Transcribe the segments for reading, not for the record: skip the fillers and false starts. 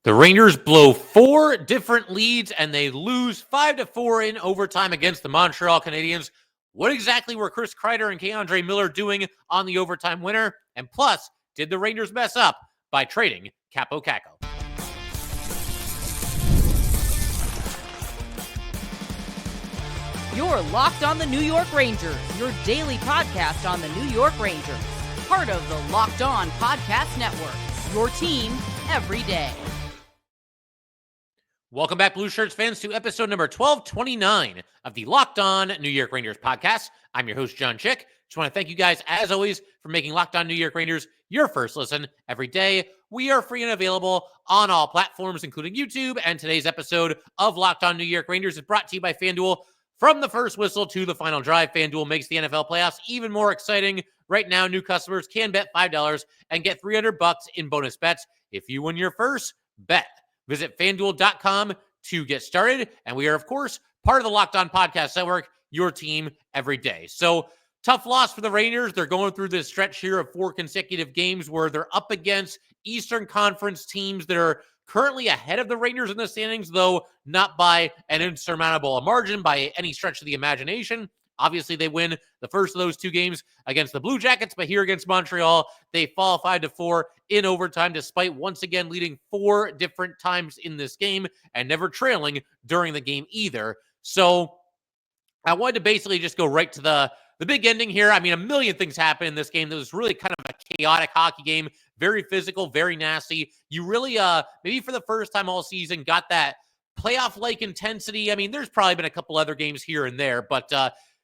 The Rangers blow 4 different leads and they lose 5-4 in overtime against the Montreal Canadiens. What exactly were Chris Kreider and K'Andre Miller doing on the overtime winner? And plus, did the Rangers mess up by trading Kaapo Kakko? You're Locked on the New York Rangers, your daily podcast on the New York Rangers. Part of the Locked On Podcast Network, your team every day. Welcome back, Blueshirts fans, to episode number 1229 of the Locked On New York Rangers podcast. I'm your host, John Chick. Just want to thank you guys, as always, for making Locked On New York Rangers your first listen every day. We are free and available on all platforms, including YouTube, and today's episode of Locked On New York Rangers is brought to you by FanDuel. From the first whistle to the final drive, FanDuel makes the NFL playoffs even more exciting. Right now, new customers can bet $5 and get $300 in bonus bets if you win your first bet. Visit FanDuel.com to get started. And we are, of course, part of the Locked On Podcast Network, your team every day. So, tough loss for the Rangers. They're going through this stretch here of 4 consecutive games where they're up against Eastern Conference teams that are currently ahead of the Rangers in the standings, though not by an insurmountable margin by any stretch of the imagination. Obviously, they win the first of those 2 games against the Blue Jackets, but here against Montreal, they fall 5-4 in overtime, despite once again leading 4 different times in this game and never trailing during the game either. So I wanted to basically just go right to the big ending here. I mean, a million things happened in this game that was really kind of a chaotic hockey game, very physical, very nasty. You really, maybe for the first time all season, got that playoff-like intensity. I mean, there's probably been a couple other games here and there, but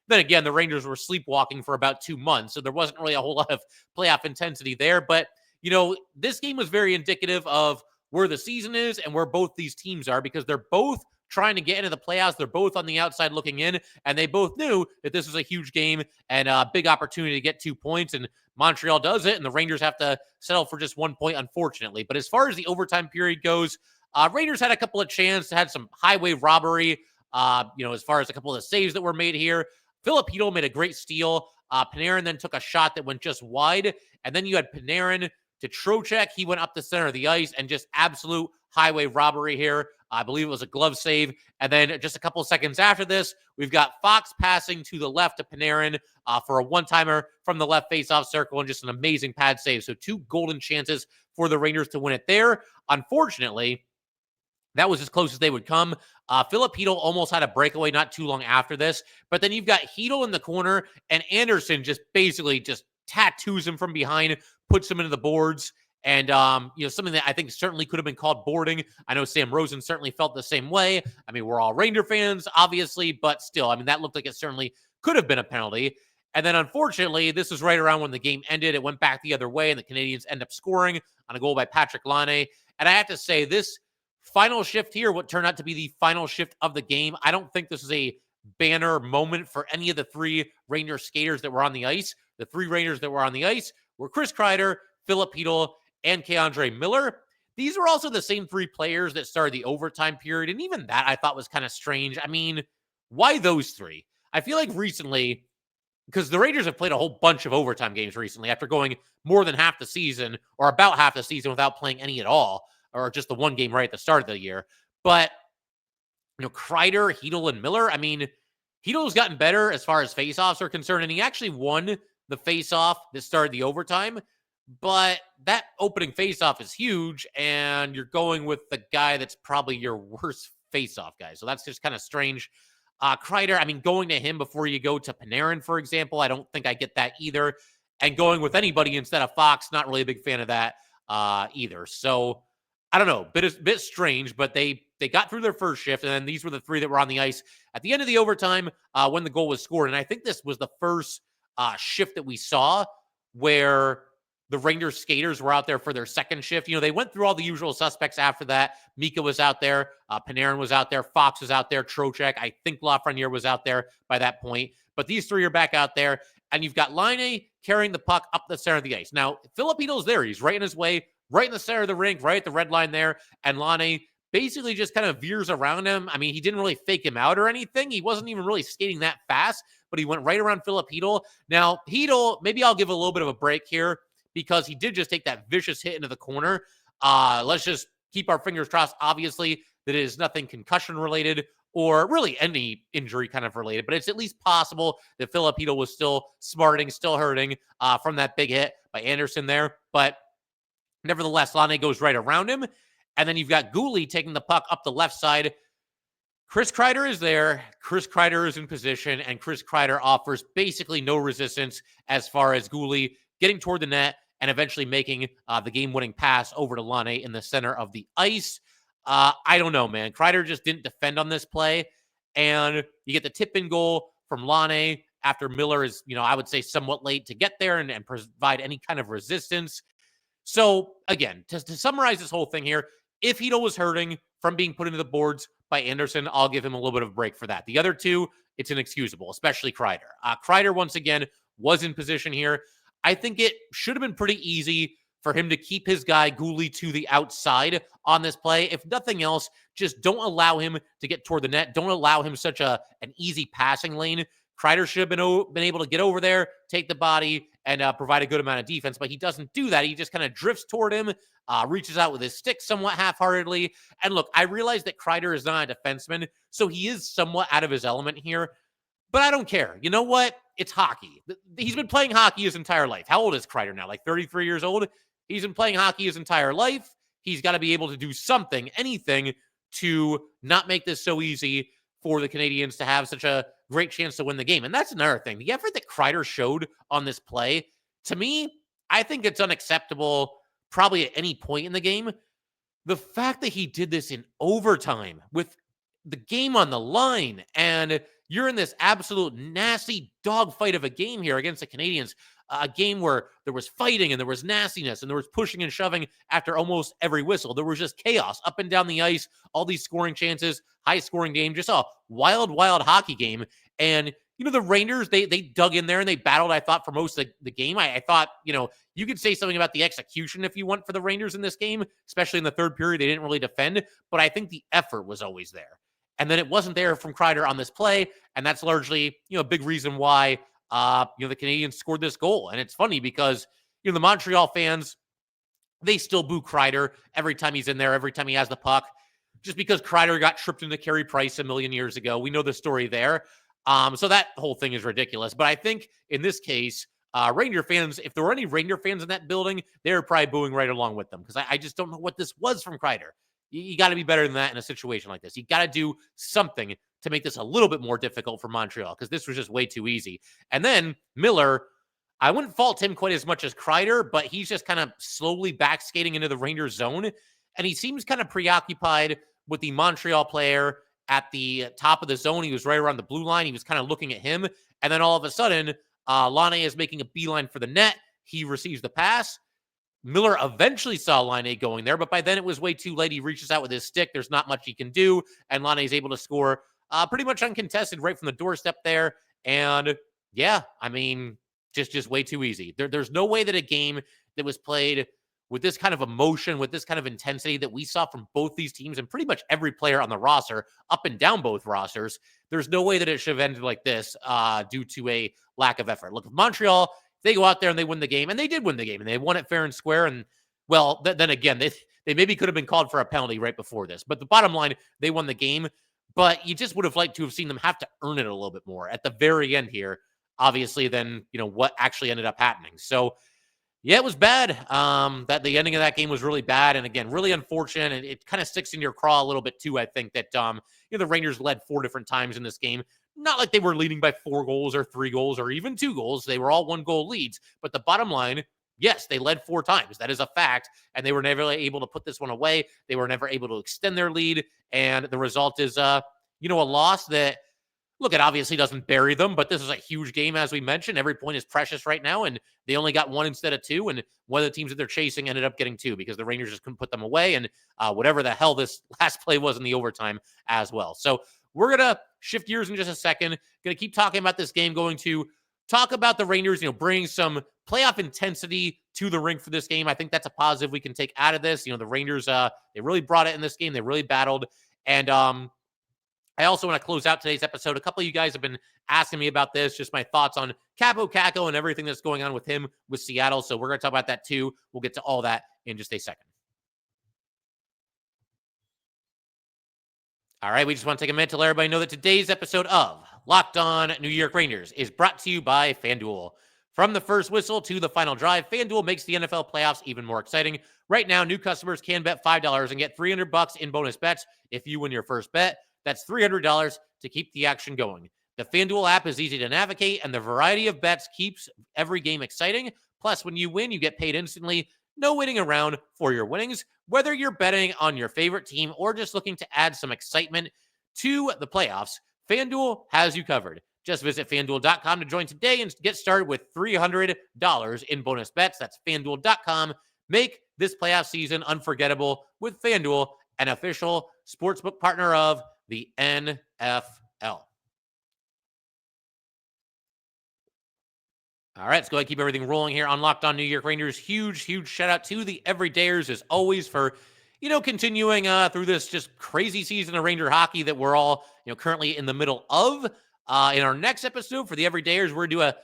then again, the Rangers were sleepwalking for about 2 months, so there wasn't really a whole lot of playoff intensity there. But, you know, this game was very indicative of where the season is and where both these teams are, because they're both trying to get into the playoffs. They're both on the outside looking in, and they both knew that this was a huge game and a big opportunity to get 2 points, and Montreal does it, and the Rangers have to settle for just 1 point, unfortunately. But as far as the overtime period goes, Rangers had a couple of chances, had some highway robbery, as far as a couple of saves that were made here. Philip Hedl made a great steal. Panarin then took a shot that went just wide. And then you had Panarin to Trocheck. He went up the center of the ice and just absolute highway robbery here. I believe it was a glove save. And then just a couple of seconds after this, we've got Fox passing to the left to Panarin for a one-timer from the left faceoff circle and just an amazing pad save. So 2 golden chances for the Rangers to win it there. Unfortunately, that was as close as they would come. Philip Hedl almost had a breakaway not too long after this. But then you've got Hedl in the corner, and Anderson just basically just tattoos him from behind, puts him into the boards. And, something that I think certainly could have been called boarding. I know Sam Rosen certainly felt the same way. I mean, we're all Ranger fans, obviously, but still, I mean, that looked like it certainly could have been a penalty. And then, unfortunately, this was right around when the game ended. It went back the other way, and the Canadiens end up scoring on a goal by Patrick Laine. And I have to say, this final shift here, what turned out to be the final shift of the game, I don't think this is a banner moment for any of the 3 Ranger skaters that were on the ice. The 3 Rangers that were on the ice were Chris Kreider, Philip Hedl, and K'Andre Miller. These were also the same 3 players that started the overtime period, and even that I thought was kind of strange. I mean, why those 3? I feel like recently, because the Rangers have played a whole bunch of overtime games recently after going more than half the season, or about half the season, without playing any at all, or just the 1 game right at the start of the year. But, Kreider, Hedl, and Miller, I mean, Hedl's gotten better as far as faceoffs are concerned, and he actually won the faceoff that started the overtime. But that opening faceoff is huge, and you're going with the guy that's probably your worst faceoff guy. So that's just kind of strange. Kreider, I mean, going to him before you go to Panarin, for example, I don't think I get that either. And going with anybody instead of Fox, not really a big fan of that either. So I don't know, bit strange, but they got through their first shift, and then these were the 3 that were on the ice at the end of the overtime when the goal was scored. And I think this was the first shift that we saw where the Rangers skaters were out there for their second shift. They went through all the usual suspects after that. Mika was out there. Panarin was out there. Fox was out there. Trocheck. I think Lafreniere was out there by that point. But these 3 are back out there. And you've got Laine carrying the puck up the center of the ice. Now, Philip Hedl's there. He's right in his way, right in the center of the rink, right at the red line there. And Laine basically just kind of veers around him. I mean, he didn't really fake him out or anything. He wasn't even really skating that fast, but he went right around Philip Hedl. Now, Hedl, maybe I'll give a little bit of a break here, because he did just take that vicious hit into the corner. Let's just keep our fingers crossed, obviously, that it is nothing concussion related or really any injury kind of related, but it's at least possible that Filipino was still smarting, still hurting from that big hit by Anderson there. But nevertheless, Laine goes right around him. And then you've got Guhle taking the puck up the left side. Chris Kreider is there. Chris Kreider is in position, and Chris Kreider offers basically no resistance as far as Guhle getting toward the net and eventually making the game-winning pass over to Laine in the center of the ice. I don't know, man. Kreider just didn't defend on this play, and you get the tip-in goal from Laine after Miller is, I would say somewhat late to get there and provide any kind of resistance. So, again, to summarize this whole thing here, if Hito was hurting from being put into the boards by Anderson, I'll give him a little bit of a break for that. The other two, it's inexcusable, especially Kreider. Kreider, once again, was in position here. I think it should have been pretty easy for him to keep his guy Guhle to the outside on this play. If nothing else, just don't allow him to get toward the net. Don't allow him such an easy passing lane. Kreider should have been able to get over there, take the body, and provide a good amount of defense, but he doesn't do that. He just kind of drifts toward him, reaches out with his stick somewhat half-heartedly. And look, I realize that Kreider is not a defenseman, so he is somewhat out of his element here, but I don't care. You know what? It's hockey. He's been playing hockey his entire life. How old is Kreider now? Like 33 years old? He's been playing hockey his entire life. He's got to be able to do something, anything, to not make this so easy for the Canadiens to have such a great chance to win the game. And that's another thing. The effort that Kreider showed on this play, to me, I think it's unacceptable probably at any point in the game. The fact that he did this in overtime with the game on the line, and you're in this absolute nasty dogfight of a game here against the Canadiens, a game where there was fighting and there was nastiness and there was pushing and shoving after almost every whistle. There was just chaos up and down the ice, all these scoring chances, high scoring game, just a wild, wild hockey game. And, the Rangers, they dug in there and they battled, I thought, for most of the game. I thought, you could say something about the execution if you want for the Rangers in this game, especially in the third period. They didn't really defend, but I think the effort was always there. And then it wasn't there from Kreider on this play. And that's largely, a big reason why, the Canadiens scored this goal. And it's funny because, the Montreal fans, they still boo Kreider every time he's in there, every time he has the puck, just because Kreider got tripped into Carey Price a million years ago. We know the story there. So that whole thing is ridiculous. But I think in this case, Ranger fans, if there were any Ranger fans in that building, they were probably booing right along with them because I just don't know what this was from Kreider. You got to be better than that in a situation like this. You got to do something to make this a little bit more difficult for Montreal because this was just way too easy. And then Miller, I wouldn't fault him quite as much as Kreider, but he's just kind of slowly back skating into the Rangers zone. And he seems kind of preoccupied with the Montreal player at the top of the zone. He was right around the blue line. He was kind of looking at him. And then all of a sudden, Laine is making a beeline for the net. He receives the pass. Miller eventually saw Laine going there, but by then it was way too late. He reaches out with his stick. There's not much he can do. And Laine is able to score pretty much uncontested right from the doorstep there. And yeah, I mean, just way too easy. There's no way that a game that was played with this kind of emotion, with this kind of intensity that we saw from both these teams and pretty much every player on the roster, up and down both rosters, there's no way that it should have ended like this due to a lack of effort. Look, if Montreal, they go out there and they win the game, and they did win the game, and they won it fair and square, and, well, then again, they maybe could have been called for a penalty right before this. But the bottom line, they won the game, but you just would have liked to have seen them have to earn it a little bit more at the very end here, obviously, than, what actually ended up happening. So, yeah, it was bad. That the ending of that game was really bad, and again, really unfortunate. And it kind of sticks in your craw a little bit too. I think that the Rangers led 4 different times in this game. Not like they were leading by 4 goals or 3 goals or even 2 goals. They were all 1-goal leads. But the bottom line, yes, they led 4 times. That is a fact, and they were never able to put this one away. They were never able to extend their lead, and the result is a loss that. Look, it obviously doesn't bury them, but this is a huge game, as we mentioned. Every point is precious right now, and they only got 1 instead of 2, and one of the teams that they're chasing ended up getting 2 because the Rangers just couldn't put them away, and whatever the hell this last play was in the overtime as well. So we're going to shift gears in just a second. Going to keep talking about this game, going to talk about the Rangers, bringing some playoff intensity to the rink for this game. I think that's a positive we can take out of this. The Rangers, they really brought it in this game. They really battled, and I also want to close out today's episode. A couple of you guys have been asking me about this, just my thoughts on Kaapo Kakko and everything that's going on with him with Seattle. So we're going to talk about that too. We'll get to all that in just a second. All right, we just want to take a minute to let everybody know that today's episode of Locked On New York Rangers is brought to you by FanDuel. From the first whistle to the final drive, FanDuel makes the NFL playoffs even more exciting. Right now, new customers can bet $5 and get $300 in bonus bets if you win your first bet. That's $300 to keep the action going. The FanDuel app is easy to navigate, and the variety of bets keeps every game exciting. Plus, when you win, you get paid instantly. No waiting around for your winnings. Whether you're betting on your favorite team or just looking to add some excitement to the playoffs, FanDuel has you covered. Just visit FanDuel.com to join today and get started with $300 in bonus bets. That's FanDuel.com. Make this playoff season unforgettable with FanDuel, an official sportsbook partner of the NFL. All right, let's go ahead and keep everything rolling here on Locked On New York Rangers. Huge shout out to the everydayers as always for, continuing through this just crazy season of Ranger hockey that we're all, currently in the middle of. In our next episode for the everydayers, we're going to do a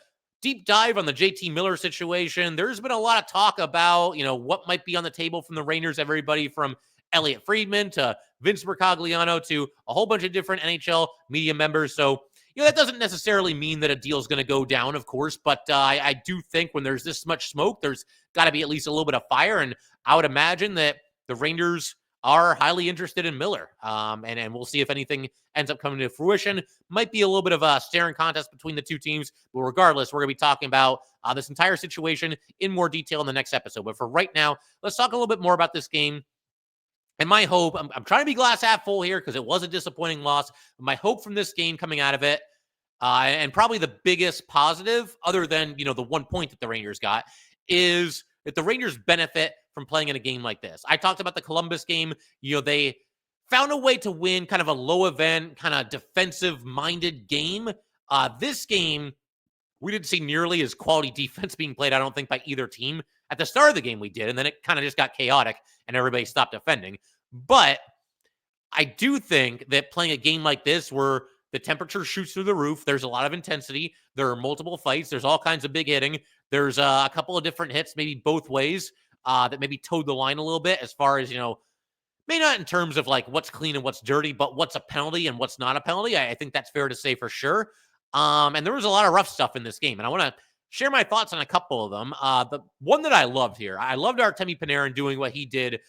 deep dive on the JT Miller situation. There's been a lot of talk about, what might be on the table from the Rangers, everybody from Elliot Friedman to Vince Mercogliano to a whole bunch of different NHL media members. So, that doesn't necessarily mean that a deal is going to go down, of course, but I do think when there's this much smoke, there's got to be at least a little bit of fire, and I would imagine that the Rangers are highly interested in Miller, and we'll see if anything ends up coming to fruition. Might be a little bit of a staring contest between the two teams, but regardless, we're going to be talking about this entire situation in more detail in the next episode. But for right now, let's talk a little bit more about this game. And my hope, I'm trying to be glass half full here because it was a disappointing loss. My hope from this game coming out of it, and probably the biggest positive, other than, the 1 point that the Rangers got, is that the Rangers benefit from playing in a game like this. I talked about the Columbus game. They found a way to win kind of a low event, kind of defensive-minded game. This game, we didn't see nearly as quality defense being played, I don't think, by either team. At the start of the game, we did, and then it kind of just got chaotic, and everybody stopped defending. But I do think that playing a game like this where the temperature shoots through the roof, there's a lot of intensity, there are multiple fights, there's all kinds of big hitting, there's a couple of different hits, maybe both ways, that maybe towed the line a little bit as far as, maybe not in terms of like what's clean and what's dirty, but what's a penalty and what's not a penalty. I think that's fair to say for sure. And there was a lot of rough stuff in this game, and I want to share my thoughts on a couple of them. The one that I loved here, I loved Artemi Panarin doing what he did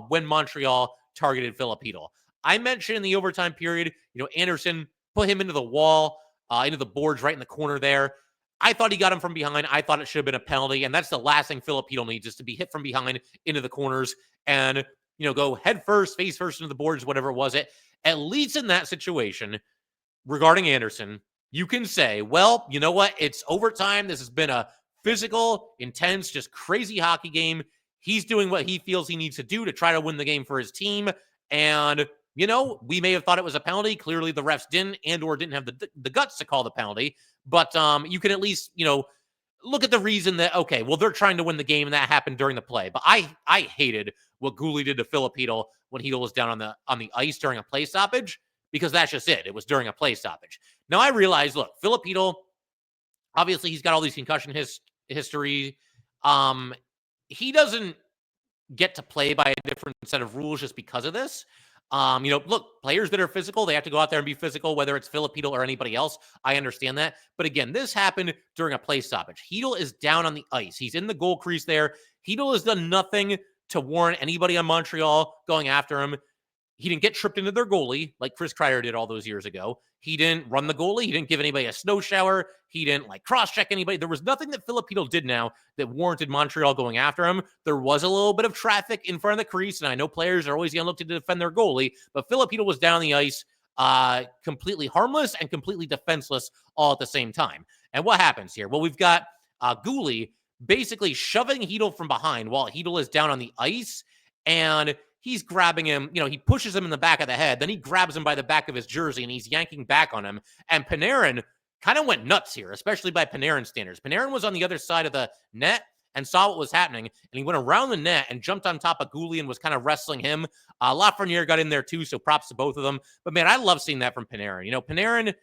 when Montreal targeted Filipino. I mentioned in the overtime period, Anderson put him into the wall, into the boards right in the corner there. I thought he got him from behind. I thought it should have been a penalty, and that's the last thing Filipino needs, is to be hit from behind into the corners and, go head first, face first into the boards, whatever it was. At least in that situation, regarding Anderson, you can say, well, you know what? It's overtime. This has been a physical, intense, just crazy hockey game. He's doing what he feels he needs to do to try to win the game for his team. And, we may have thought it was a penalty. Clearly the refs didn't or didn't have the guts to call the penalty. But you can at least, look at the reason that, okay, well, they're trying to win the game and that happened during the play. But I hated what Guhle did to Filipino when he was down on the ice during a play stoppage, because that's just it. It was during a play stoppage. Now, I realize, look, Filipino, obviously, he's got all these concussion history. He doesn't get to play by a different set of rules just because of this. Look, players that are physical, they have to go out there and be physical, whether it's Filipino or anybody else. I understand that. But again, this happened during a play stoppage. Hedl is down on the ice. He's in the goal crease there. Hedl has done nothing to warrant anybody on Montreal going after him. He didn't get tripped into their goalie like Chris Kreider did all those years ago. He didn't run the goalie. He didn't give anybody a snow shower. He didn't cross-check anybody. There was nothing that Filipino did now that warranted Montreal going after him. There was a little bit of traffic in front of the crease, and I know players are always going to look to defend their goalie, but Filipino was down on the ice completely harmless and completely defenseless all at the same time. And what happens here? Well, we've got Guhle basically shoving Hedl from behind while Hedl is down on the ice, and he's grabbing him, he pushes him in the back of the head. Then he grabs him by the back of his jersey and he's yanking back on him. And Panarin kind of went nuts here, especially by Panarin standards. Panarin was on the other side of the net and saw what was happening. And he went around the net and jumped on top of Guhle and was kind of wrestling him. Lafreniere got in there too, so props to both of them. But man, I love seeing that from Panarin. Panarin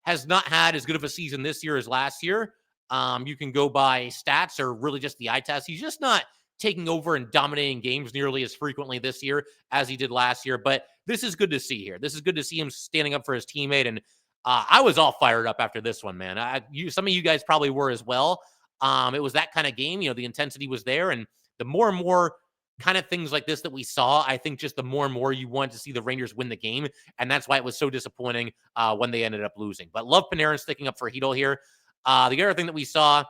has not had as good of a season this year as last year. You can go by stats or really just the eye test. He's just not taking over and dominating games nearly as frequently this year as he did last year. But this is good to see here. This is good to see him standing up for his teammate. And I was all fired up after this one, man. Some of you guys probably were as well. It was that kind of game. The intensity was there. And the more and more kind of things like this that we saw, I think just the more and more you want to see the Rangers win the game. And that's why it was so disappointing when they ended up losing. But love Panarin sticking up for Hedl here. The other thing that we saw,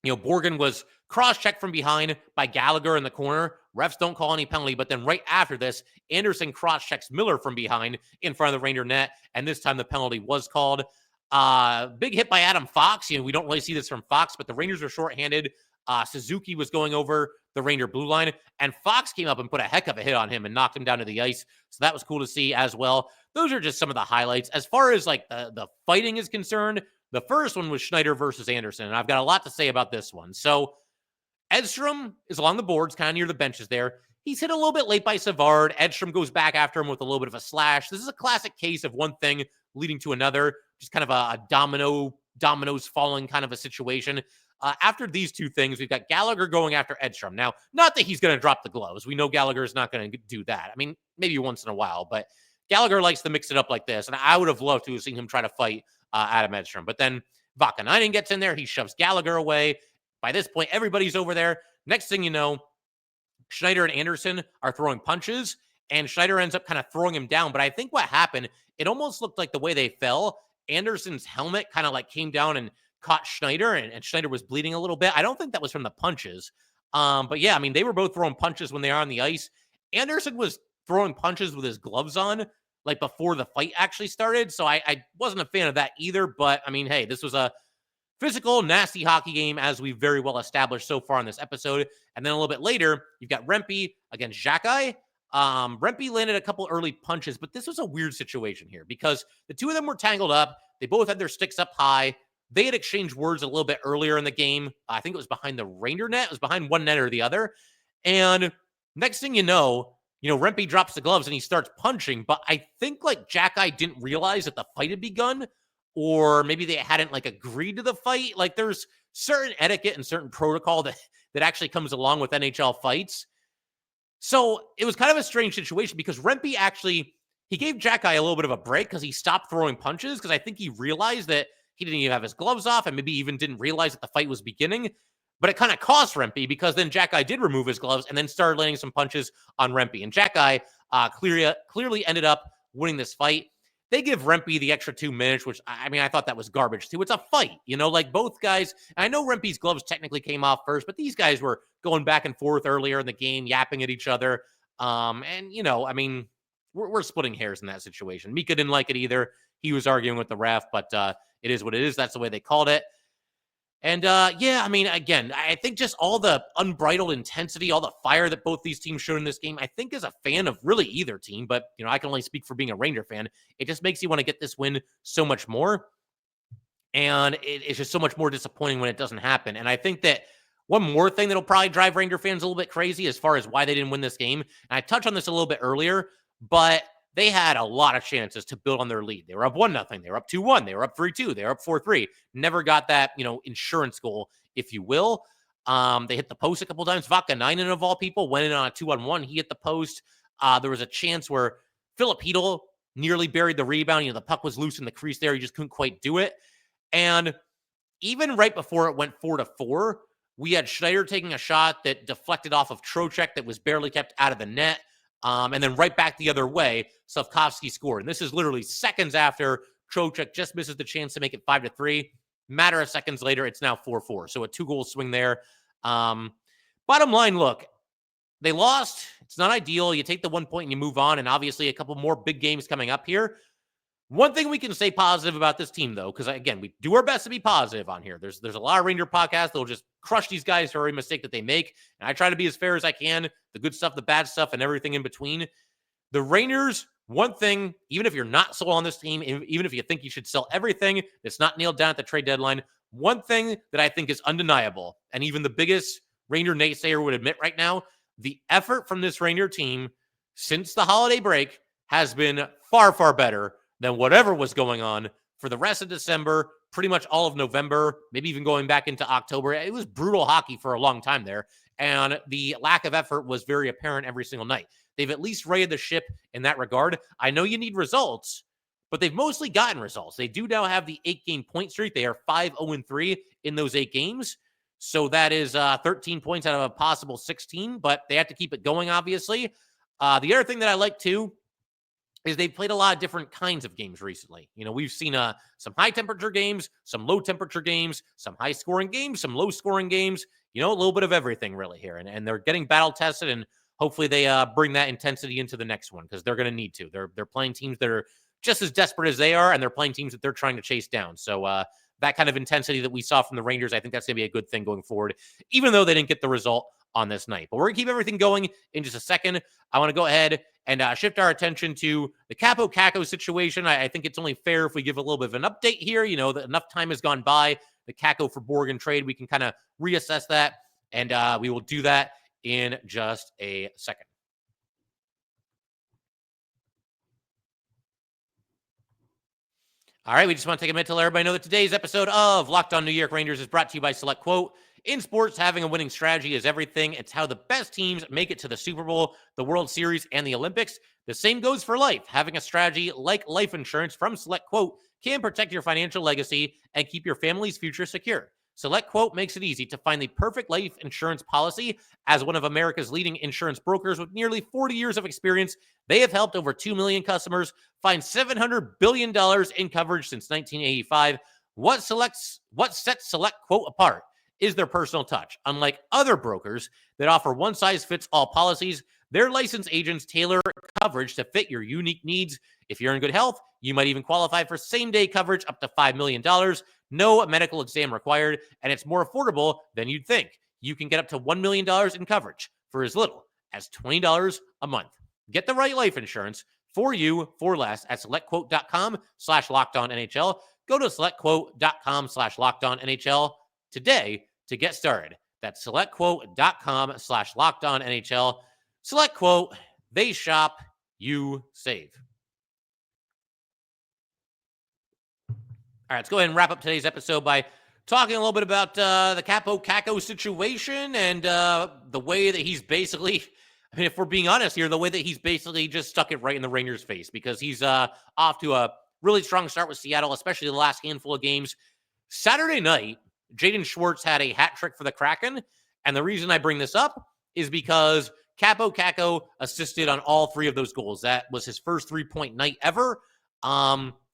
Borgen was cross-checked from behind by Gallagher in the corner. Refs don't call any penalty, but then right after this, Anderson cross-checks Miller from behind in front of the Ranger net, and this time the penalty was called. Big hit by Adam Fox. We don't really see this from Fox, but the Rangers are shorthanded. Suzuki was going over the Ranger blue line, and Fox came up and put a heck of a hit on him and knocked him down to the ice. So that was cool to see as well. Those are just some of the highlights. As far as like the fighting is concerned, the first one was Schneider versus Anderson, and I've got a lot to say about this one. So Edstrom is along the boards, kind of near the benches there. He's hit a little bit late by Savard. Edstrom goes back after him with a little bit of a slash. This is a classic case of one thing leading to another, just kind of a dominoes falling kind of a situation. After these two things, we've got Gallagher going after Edstrom. Now, not that he's going to drop the gloves. We know Gallagher is not going to do that. I mean, maybe once in a while, but Gallagher likes to mix it up like this, and I would have loved to have seen him try to fight Adam Edstrom. But then Vakanainen gets in there. He shoves Gallagher away. By this point, everybody's over there. Next thing you know, Schneider and Anderson are throwing punches, and Schneider ends up kind of throwing him down. But I think what happened, it almost looked like the way they fell, Anderson's helmet kind of like came down and caught Schneider, and Schneider was bleeding a little bit. I don't think that was from the punches. But yeah, I mean, they were both throwing punches when they are on the ice. Anderson was throwing punches with his gloves on, like before the fight actually started. So I wasn't a fan of that either. But I mean, hey, this was a physical, nasty hockey game, as we've very well established so far in this episode. And then a little bit later, you've got Rempe against Xhekaj. Rempe landed a couple early punches, but this was a weird situation here because the two of them were tangled up. They both had their sticks up high. They had exchanged words a little bit earlier in the game. I think it was behind the Ranger net. It was behind one net or the other. And next thing you know, Rempe drops the gloves and he starts punching. But I think like Xhekaj didn't realize that the fight had begun, or maybe they hadn't like agreed to the fight. Like there's certain etiquette and certain protocol that actually comes along with NHL fights. So it was kind of a strange situation because Rempe actually, he gave Xhekaj a little bit of a break because he stopped throwing punches because I think he realized that he didn't even have his gloves off and maybe even didn't realize that the fight was beginning. But it kind of cost Rempe because then Xhekaj did remove his gloves and then started landing some punches on Rempe. And Xhekaj clearly ended up winning this fight. They give Rempe the extra 2 minutes, which, I mean, I thought that was garbage, too. It's a fight, like both guys. I know Rempe's gloves technically came off first, but these guys were going back and forth earlier in the game, yapping at each other. I mean, we're splitting hairs in that situation. Mika didn't like it either. He was arguing with the ref, but it is what it is. That's the way they called it. And, yeah, I mean, again, I think just all the unbridled intensity, all the fire that both these teams showed in this game, I think as a fan of really either team, but, I can only speak for being a Ranger fan, it just makes you want to get this win so much more. And it's just so much more disappointing when it doesn't happen. And I think that one more thing that'll probably drive Ranger fans a little bit crazy as far as why they didn't win this game, and I touched on this a little bit earlier, but they had a lot of chances to build on their lead. They were up 1-0. They were up 2-1. They were up 3-2. They were up 4-3. Never got that, insurance goal, if you will. They hit the post a couple times. Vakanainen, of all people, went in on a 2-on-1. He hit the post. There was a chance where Filip Chytil nearly buried the rebound. The puck was loose in the crease there. He just couldn't quite do it. And even right before it went 4-4, we had Schneider taking a shot that deflected off of Trocheck that was barely kept out of the net. And then right back the other way, Slavkovsky scored. And this is literally seconds after Trocheck just misses the chance to make it 5-3. Matter of seconds later, it's now 4-4. So a 2-goal swing there. Bottom line, look, they lost. It's not ideal. You take the 1 point and you move on. And obviously a couple more big games coming up here. One thing we can say positive about this team, though, because, again, we do our best to be positive on here. There's a lot of Ranger podcasts that will just crush these guys for every mistake that they make. And I try to be as fair as I can, the good stuff, the bad stuff, and everything in between. The Rangers, one thing, even if you're not sold on this team, even if you think you should sell everything that's not nailed down at the trade deadline, one thing that I think is undeniable, and even the biggest Ranger naysayer would admit right now, the effort from this Ranger team since the holiday break has been far, far better than whatever was going on for the rest of December, pretty much all of November, maybe even going back into October. It was brutal hockey for a long time there. And the lack of effort was very apparent every single night. They've at least raided the ship in that regard. I know you need results, but they've mostly gotten results. They do now have the 8-game point streak. They are 5-0-3 in those 8 games. So that is 13 points out of a possible 16, but they have to keep it going, obviously. The other thing that I like, too, is they've played a lot of different kinds of games recently. We've seen some high-temperature games, some low-temperature games, some high-scoring games, some low-scoring games, a little bit of everything really here. And they're getting battle-tested, and hopefully they bring that intensity into the next one because they're going to need to. They're playing teams that are just as desperate as they are, and they're playing teams that they're trying to chase down. So that kind of intensity that we saw from the Rangers, I think that's going to be a good thing going forward, even though they didn't get the result on this night. But we're going to keep everything going in just a second. I want to go ahead and shift our attention to the Kaapo Kakko situation. I think it's only fair if we give a little bit of an update here. That enough time has gone by. The Kakko for Borgen trade, we can kind of reassess that, and we will do that in just a second. All right, we just want to take a minute to let everybody know that today's episode of Locked On New York Rangers is brought to you by SelectQuote. In sports, having a winning strategy is everything. It's how the best teams make it to the Super Bowl, the World Series, and the Olympics. The same goes for life. Having a strategy like life insurance from SelectQuote can protect your financial legacy and keep your family's future secure. SelectQuote makes it easy to find the perfect life insurance policy. As one of America's leading insurance brokers with nearly 40 years of experience, they have helped over 2 million customers find $700 billion in coverage since 1985. What sets SelectQuote apart is their personal touch. Unlike other brokers that offer one-size-fits-all policies, their licensed agents tailor coverage to fit your unique needs. If you're in good health, you might even qualify for same-day coverage up to $5 million. No medical exam required, and it's more affordable than you'd think. You can get up to $1 million in coverage for as little as $20 a month. Get the right life insurance for you for less at SelectQuote.com/LockedOnNHL. Go to SelectQuote.com/LockedOnNHL today to get started. That's SelectQuote.com/LockedOnNHL. SelectQuote, they shop, you save. All right, let's go ahead and wrap up today's episode by talking a little bit about the Kaapo Kakko situation and the way that he's basically, if we're being honest here, the way that he's basically just stuck it right in the Rangers' face because he's off to a really strong start with Seattle, especially the last handful of games. Saturday night, Jaden Schwartz had a hat trick for the Kraken, and the reason I bring this up is because Kaapo Kakko assisted on all 3 of those goals. That was his first 3-point night ever.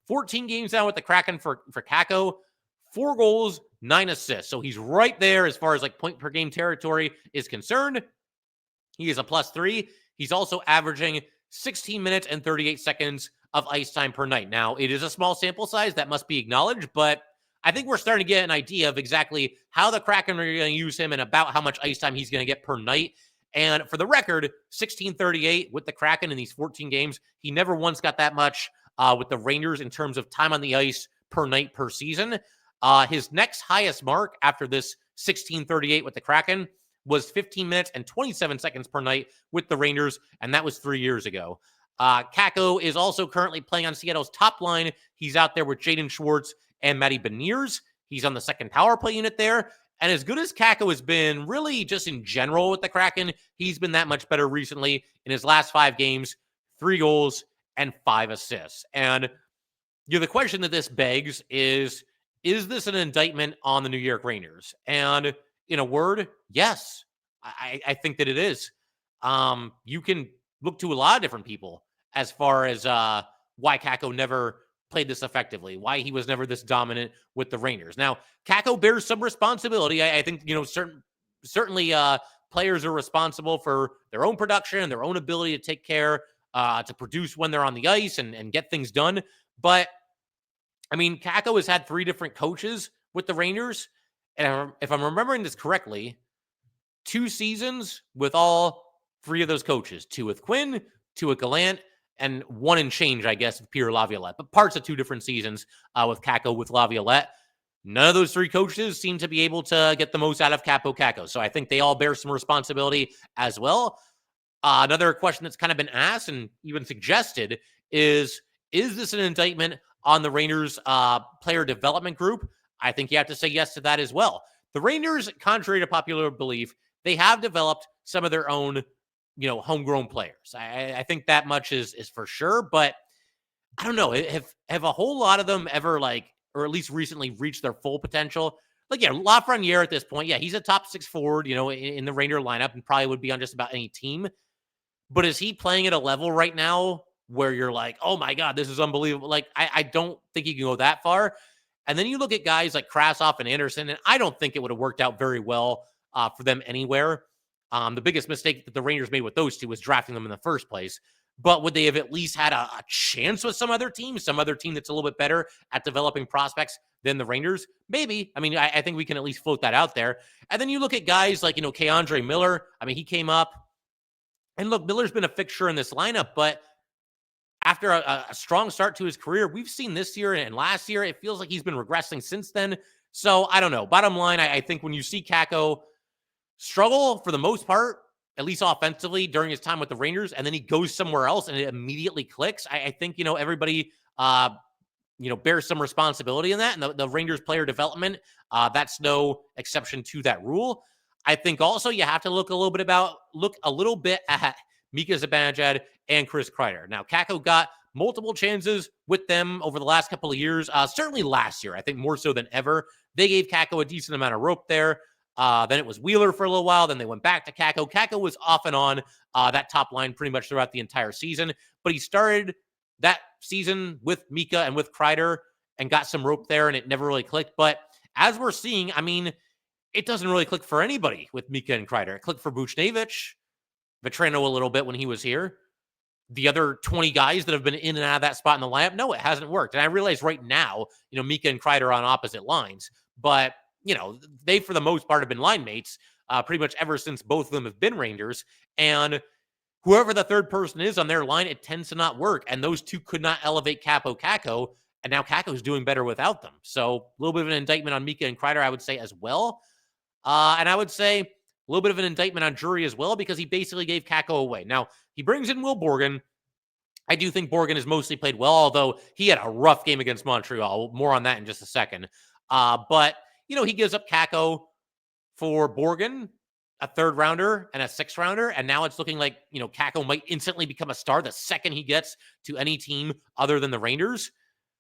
14 games now with the Kraken for Kakko, 4 goals, 9 assists. So he's right there as far as like point per game territory is concerned. He is a +3. He's also averaging 16 minutes and 38 seconds of ice time per night. Now, it is a small sample size, that must be acknowledged, but I think we're starting to get an idea of exactly how the Kraken are going to use him and about how much ice time he's going to get per night. And for the record, 1638 with the Kraken in these 14 games. He never once got that much with the Rangers in terms of time on the ice per night per season. His next highest mark after this 1638 with the Kraken was 15 minutes and 27 seconds per night with the Rangers, and that was 3 years ago. Kakko is also currently playing on Seattle's top line. He's out there with Jaden Schwartz and Matty Beniers. He's on the second power play unit there. And as good as Kakko has been, really just in general with the Kraken, he's been that much better recently. In his last 5 games, 3 goals and 5 assists. And the question that this begs is this an indictment on the New York Rangers? And in a word, yes, I think that it is. You can look to a lot of different people as far as why Kakko never played this effectively, why he was never this dominant with the Rangers. Now, Kakko bears some responsibility. I think, certainly players are responsible for their own production, their own ability to take care, to produce when they're on the ice and get things done. But, I mean, Kakko has had 3 different coaches with the Rangers. And if I'm remembering this correctly, 2 seasons with all 3 of those coaches, 2 with Quinn, 2 with Gallant, and 1 and change, I guess, with Pierre Laviolette. But parts of 2 different seasons with Kakko with Laviolette. None of those 3 coaches seem to be able to get the most out of Kaapo Kakko. So I think they all bear some responsibility as well. Another question that's kind of been asked and even suggested is this an indictment on the Rangers player development group, I think you have to say yes to that as well. The Rangers, contrary to popular belief, they have developed some of their own, homegrown players. I think that much is for sure, but I don't know. Have a whole lot of them ever or at least recently reached their full potential? Lafreniere at this point, he's a top 6 forward, in the Ranger lineup and probably would be on just about any team. But is he playing at a level right now where you're like, oh my God, this is unbelievable? I don't think he can go that far. And then you look at guys like Krasov and Anderson, and I don't think it would have worked out very well for them anywhere. The biggest mistake that the Rangers made with those two was drafting them in the first place. But would they have at least had a chance with some other team that's a little bit better at developing prospects than the Rangers? Maybe. I mean, I think we can at least float that out there. And then you look at guys like, K'Andre Miller. I mean, he came up. And look, Miller's been a fixture in this lineup, but after a strong start to his career, we've seen this year and last year, it feels like he's been regressing since then. So I don't know. Bottom line, I think when you see Kakko struggle for the most part, at least offensively during his time with the Rangers, and then he goes somewhere else and it immediately clicks, I think, everybody, bears some responsibility in that. And the Rangers player development, that's no exception to that rule. I think also you have to look a little bit at Mika Zibanejad and Chris Kreider. Now, Kakko got multiple chances with them over the last couple of years. Certainly last year, I think more so than ever. They gave Kakko a decent amount of rope there. Then it was Wheeler for a little while. Then they went back to Kakko. Kakko was off and on that top line pretty much throughout the entire season. But he started that season with Mika and with Kreider and got some rope there, and it never really clicked. But as we're seeing, I mean, it doesn't really click for anybody with Mika and Kreider. It clicked for Buchnevich, Vetrano a little bit when he was here. The other 20 guys that have been in and out of that spot in the lineup, no, it hasn't worked. And I realize right now, Mika and Kreider are on opposite lines. But, they, for the most part, have been line mates pretty much ever since both of them have been Rangers. And whoever the third person is on their line, it tends to not work. And those two could not elevate Kaapo Kakko. And now Kakko's doing better without them. So a little bit of an indictment on Mika and Kreider, I would say, as well. And I would say a little bit of an indictment on Drury as well, because he basically gave Kakko away. Now, he brings in Will Borgen. I do think Borgen has mostly played well, although he had a rough game against Montreal. More on that in just a second. But, he gives up Kakko for Borgen, a 3rd rounder and a 6th rounder. And now it's looking like, Kakko might instantly become a star the second he gets to any team other than the Rangers.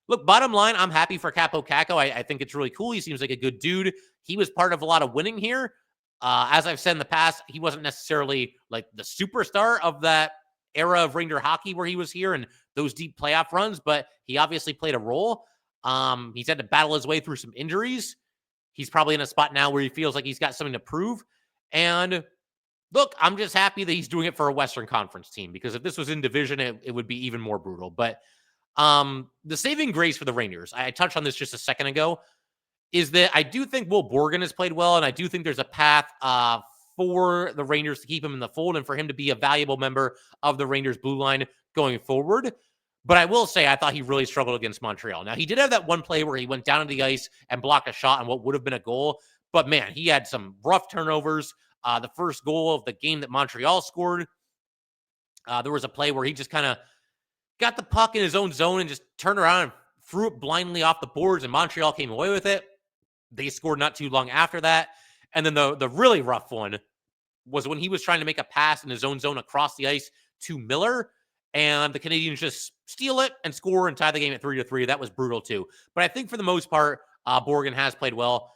Look, bottom line, I'm happy for Kaapo Kakko. I think it's really cool. He seems like a good dude. He was part of a lot of winning here. As I've said in the past, he wasn't necessarily like the superstar of that era of Ranger hockey where he was here and those deep playoff runs, but he obviously played a role. He's had to battle his way through some injuries. He's probably in a spot now where he feels like he's got something to prove. And look, I'm just happy that he's doing it for a Western Conference team, because if this was in division, it would be even more brutal. But the saving grace for the Rangers, I touched on this just a second ago, is that I do think Will Borgen has played well, and I do think there's a path for the Rangers to keep him in the fold and for him to be a valuable member of the Rangers blue line going forward. But I will say I thought he really struggled against Montreal. Now, he did have that one play where he went down to the ice and blocked a shot on what would have been a goal. But, man, he had some rough turnovers. The first goal of the game that Montreal scored, there was a play where he just kind of got the puck in his own zone and just turned around and threw it blindly off the boards, and Montreal came away with it. They scored not too long after that. And then the really rough one was when he was trying to make a pass in his own zone across the ice to Miller, and the Canadiens just steal it and score and tie the game at 3-3. That was brutal too. But I think for the most part, Borgen has played well.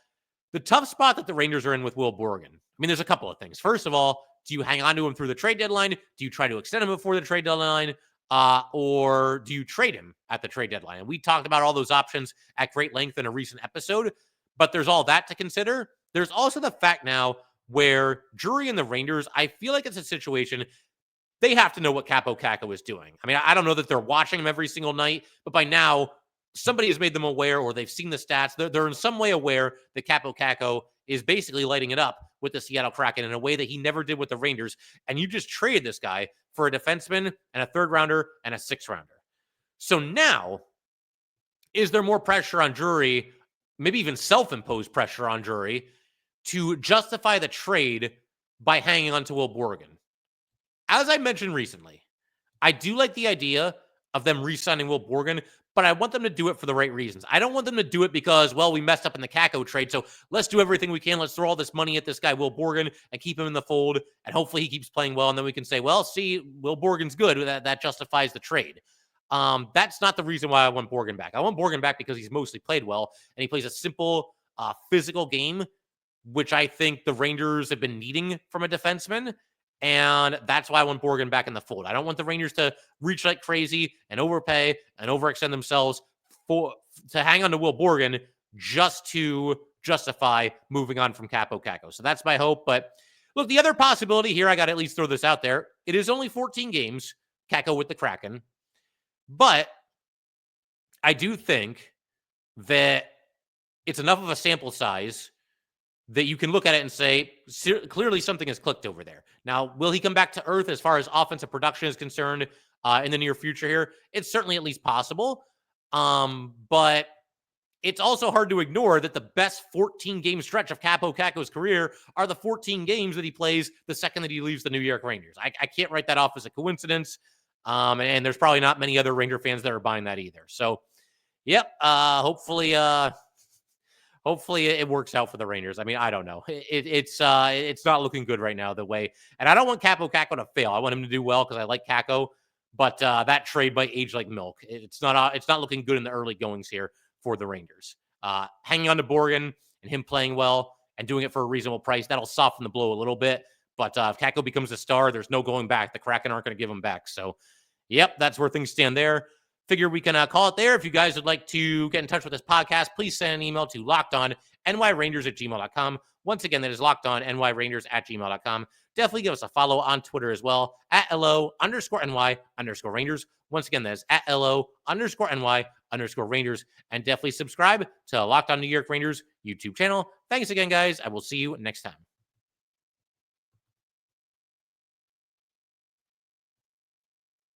The tough spot that the Rangers are in with Will Borgen, I mean, there's a couple of things. First of all, do you hang on to him through the trade deadline? Do you try to extend him before the trade deadline? Or do you trade him at the trade deadline? And we talked about all those options at great length in a recent episode, but there's all that to consider. There's also the fact now where Drury and the Rangers, I feel like it's a situation they have to know what Kaapo Kakko is doing. I mean, I don't know that they're watching him every single night, but by now, somebody has made them aware, or they've seen the stats. They're in some way aware that Kaapo Kakko is basically lighting it up with the Seattle Kraken in a way that he never did with the Rangers. And you just traded this guy for a defenseman and a 3rd rounder and a 6th rounder. So now, is there more pressure on Drury, maybe even self-imposed pressure on Drury, to justify the trade by hanging on to Will Borgen? As I mentioned recently, I do like the idea of them re-signing Will Borgen, but I want them to do it for the right reasons. I don't want them to do it because, well, we messed up in the Kakko trade, so let's do everything we can. Let's throw all this money at this guy, Will Borgen, and keep him in the fold, and hopefully he keeps playing well, and then we can say, well, see, Will Borgen's good. That justifies the trade. That's not the reason why I want Borgen back. I want Borgen back because he's mostly played well, and he plays a simple, physical game, which I think the Rangers have been needing from a defenseman. And that's why I want Borgen back in the fold. I don't want the Rangers to reach like crazy and overpay and overextend themselves to hang on to Will Borgen just to justify moving on from Kaapo Kakko. So that's my hope. But look, the other possibility here, I got to at least throw this out there. It is only 14 games, Kakko with the Kraken. But I do think that it's enough of a sample size that you can look at it and say, clearly something has clicked over there. Now, will he come back to earth as far as offensive production is concerned in the near future here? It's certainly at least possible. But it's also hard to ignore that the best 14-game stretch of Kaapo Kakko's career are the 14 games that he plays the second that he leaves the New York Rangers. I can't write that off as a coincidence. And there's probably not many other Ranger fans that are buying that either. So, yep, hopefully it works out for the Rangers. I mean, I don't know. It's not looking good right now the way. And I don't want Kaapo Kakko to fail. I want him to do well because I like Kakko. But that trade might age like milk. It's not looking good in the early goings here for the Rangers. Hanging on to Borgen and him playing well and doing it for a reasonable price, that'll soften the blow a little bit. But if Kakko becomes a star, there's no going back. The Kraken aren't going to give him back. So, yep, that's where things stand there. Figure we can call it there. If you guys would like to get in touch with this podcast, please send an email to lockedonnyrangers@gmail.com. Once again, that is lockedonnyrangers@gmail.com. Definitely give us a follow on Twitter as well, @LO_NY_Rangers. Once again, that is @LO_NY_Rangers. And definitely subscribe to Locked On New York Rangers YouTube channel. Thanks again, guys. I will see you next time.